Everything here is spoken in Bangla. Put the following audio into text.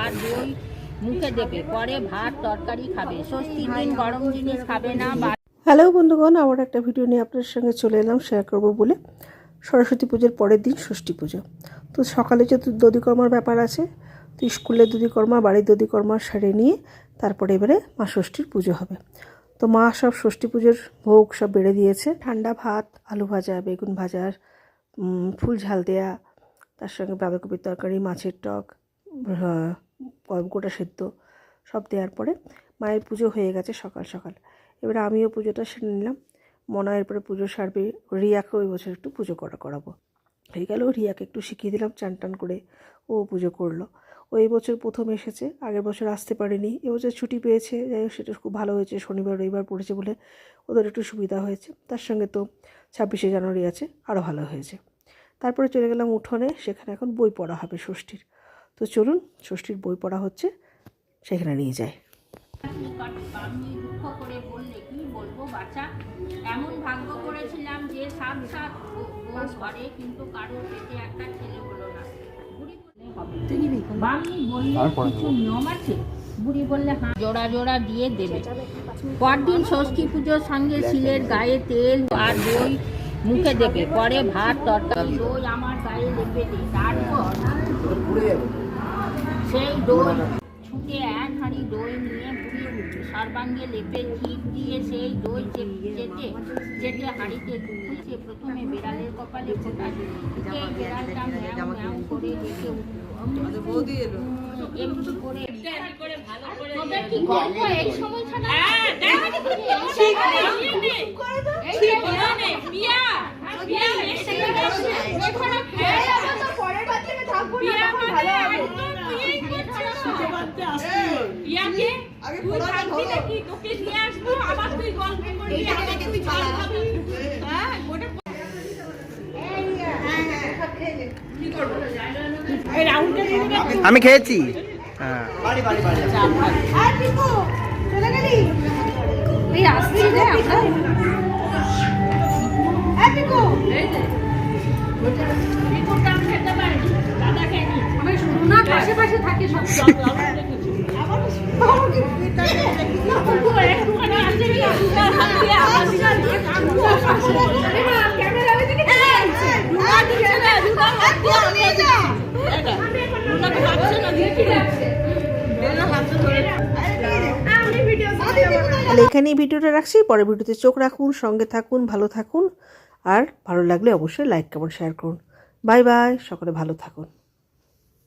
আর দই মুখে দেবে, পরে ভাত তরকারি খাবে। ষষ্ঠীর দিন গরম জিনিস খাবে না। হ্যালো বন্ধুগণ, আবার একটা ভিডিও নিয়ে আপনার সঙ্গে চলে এলাম শেয়ার করবো বলে। সরস্বতী পুজোর পরের দিন ষষ্ঠী পুজো। তো সকালে যে দধিকর্মার ব্যাপার আছে, তো স্কুলের দধিকর্মা, বাড়ির দধিকর্মা সেরে নিয়ে তারপরে এবারে মা ষষ্ঠীর পুজো হবে। তো মা সব ষষ্ঠী পুজোর ভোগ সব বেড়ে দিয়েছে। ঠান্ডা ভাত, আলু ভাজা, বেগুন ভাজার, ফুল ঝাল দেয়া, তার সঙ্গে বাঁধাকপির তরকারি, মাছের টক, গোটা সেদ্ধ সব দেওয়ার পরে মায়ের পুজো হয়ে গেছে সকাল সকাল। এবারে আমিও পুজোটা সেরে নিলাম। মনে হয় এরপরে পুজো সারবে। রিয়াকে ওই বছর একটু পুজো করাবো। হয়ে গেল, রিয়াকে একটু শিখিয়ে দিলাম চান টান করে, ও পুজো করলো। ও এই বছর প্রথম এসেছে, আগের বছর আসতে পারেনি। এবছর ছুটি পেয়েছে, যাই হোক সেটা খুব ভালো হয়েছে। শনিবার রবিবার পড়েছে বলে ওদের একটু সুবিধা হয়েছে। তার সঙ্গে তো 26শে জানুয়ারি আছে, আরও ভালো হয়েছে। তারপরে চলে গেলাম উঠোনে, সেখানে এখন বই পড়া হবে ষষ্ঠীর। তো চলুন, ষষ্ঠীর বই পড়া হচ্ছে, সেখানে নিয়ে যায়। আমি দুঃখ করে বললে কি বলবো বাচ্চা, এমন ভাগ্য করেছিলাম যে সাত সাত ঘরে, কিন্তু কারোর পেটে একটা ছেলে হলো না। বামনি বললে কিছু নিয়ম আছে, বুড়ি বললে হ্যাঁ, জোড়া জোড়া দিয়ে দেবে। পরদিন ষষ্ঠী পুজোর সঙ্গে শিলের গায়ে তেল আর দই মুখে দেবে, পরে ভাত তরকারি। দই আমার গায়ে লেপে দিই, তারপর সেই দই ছুটে এক হাঁড়ি দই নিয়ে বুড়ি সর্বাঙ্গে লেপে জিভ দিয়ে সেই দই চেটে হাঁড়িতে ঢুকছে। প্রথমে বেড়ালের কপালে ফোটা দিল, এই বেড়ালটা ম্যাও ম্যাও করে রেখে উঠল। এমনি করে তোদের কি গল্প এই সময় ছাড়া? আমি খেয়েছি। তাহলে এখানেই ভিডিওটা রাখছি। পরের ভিডিওতে চোখ রাখুন, সঙ্গে থাকুন, ভালো থাকুন। আর ভালো লাগলে অবশ্যই লাইক, কমেন্ট, শেয়ার করুন। বাই বাই, সকলে ভালো থাকুন।